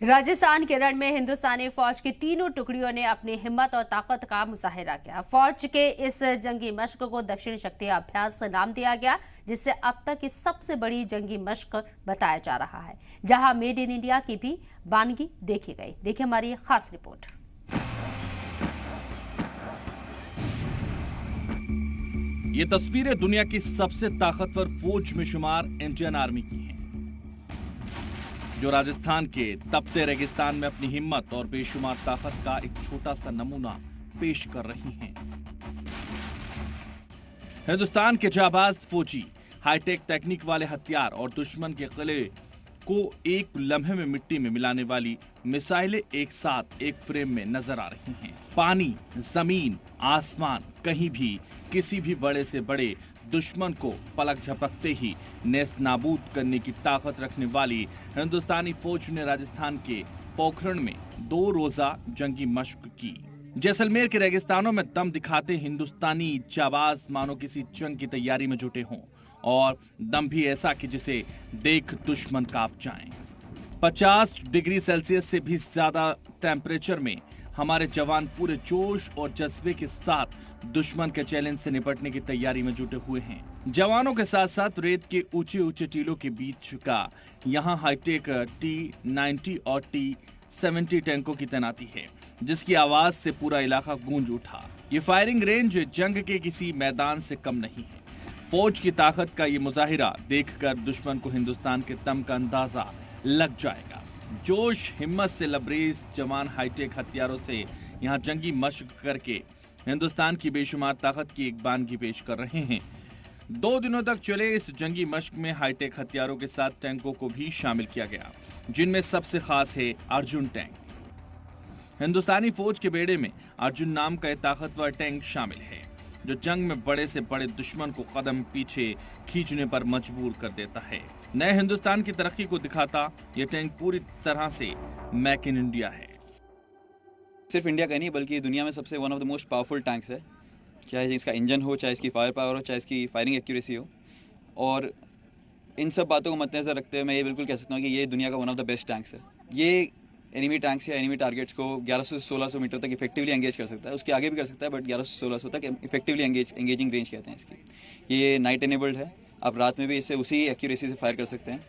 राजस्थान के रण में हिंदुस्तानी फौज की तीनों टुकड़ियों ने अपनी हिम्मत और ताकत का मुजाहिरा किया। फौज के इस जंगी मश्क को दक्षिण शक्ति अभ्यास नाम दिया गया, जिससे अब तक की सबसे बड़ी जंगी मश्क बताया जा रहा है, जहां मेड इन इंडिया की भी वानगी देखी गई। देखिए हमारी खास रिपोर्ट। ये तस्वीरें दुनिया की सबसे ताकतवर फौज में शुमार इंडियन आर्मी की हैं, जो राजस्थान के तपते रेगिस्तान में अपनी हिम्मत और बेशुमार ताकत का एक छोटा सा नमूना पेश कर रही हैं। हिंदुस्तान के जाबाज फौजी हाईटेक तकनीक वाले हथियार और दुश्मन के किले को एक लम्हे में मिट्टी में मिलाने वाली मिसाइलें एक साथ एक फ्रेम में नजर आ रही हैं। पानी, जमीन, आसमान, कहीं भी किसी भी बड़े से बड़े दुश्मन को पलक झपकते ही नेस्त नाबूद करने की ताकत रखने वाली हिंदुस्तानी फौज ने राजस्थान के पोखरण में 2 रोजा जंगी मशक की। जैसलमेर के रेगिस्तानों में दम दिखाते हिंदुस्तानी जाबाज मानो किसी जंग की तैयारी में जुटे हों, और दम भी ऐसा कि जिसे देख दुश्मन कांप जाएं। 50 डिग्री सेल्सियस से भी ज्यादा टेम्परेचर में हमारे जवान पूरे जोश और जज्बे के साथ दुश्मन के चैलेंज से निपटने की तैयारी में जुटे हुए हैं। जवानों के साथ साथ रेत के ऊंचे ऊंचे टीलों के बीच का यहाँ हाईटेक T-90 और T-70 टैंकों की तैनाती है, जिसकी आवाज से पूरा इलाका गूंज उठा। ये फायरिंग रेंज जंग के किसी मैदान से कम नहीं है। फौज की ताकत का ये मुजाहिरा देखकर दुश्मन को हिंदुस्तान के दम का अंदाजा लग जाएगा। जोश हिम्मत से लबरेज जवान हाईटेक हथियारों से यहाँ जंगी मशक करके हिंदुस्तान की बेशुमार ताकत की एक वानगी पेश कर रहे हैं। 2 दिनों तक चले इस जंगी मशक में हाईटेक हथियारों के साथ टैंकों को भी शामिल किया गया, जिनमें सबसे खास है अर्जुन टैंक। हिंदुस्तानी फौज के बेड़े में अर्जुन नाम का एक ताकतवर टैंक शामिल है, जो जंग में बड़े से बड़े दुश्मन को कदम पीछे खींचने पर मजबूर कर देता है। नए हिंदुस्तान की तरक्की को दिखाता यह टैंक पूरी तरह से मेक इन इंडिया है। सिर्फ इंडिया का नहीं बल्कि दुनिया में सबसे one of the most powerful tanks है, चाहे इसका इंजन हो, चाहे इसकी फायर पावर हो, चाहे इसकी फायरिंग एक्यूरेसी हो। और इन सब बातों को मद्देनजर रखते हुए मैं ये बिल्कुल कह सकता हूँ कि ये दुनिया का one of the best tanks है। ये एनिमी टैंक्स या एनिमी टारगेट्स को 1100 से 1600 मीटर तक इफेक्टिवली एंगेज कर सकता है। उसके आगे भी कर सकता है, बट 1100 से 1600 तक इफेक्टिवली एंगेजिंग रेंज कहते हैं इसकी। ये नाइट एनेबल्ड है, आप रात में भी इससे उसी एक्यूरेसी से फायर कर सकते हैं।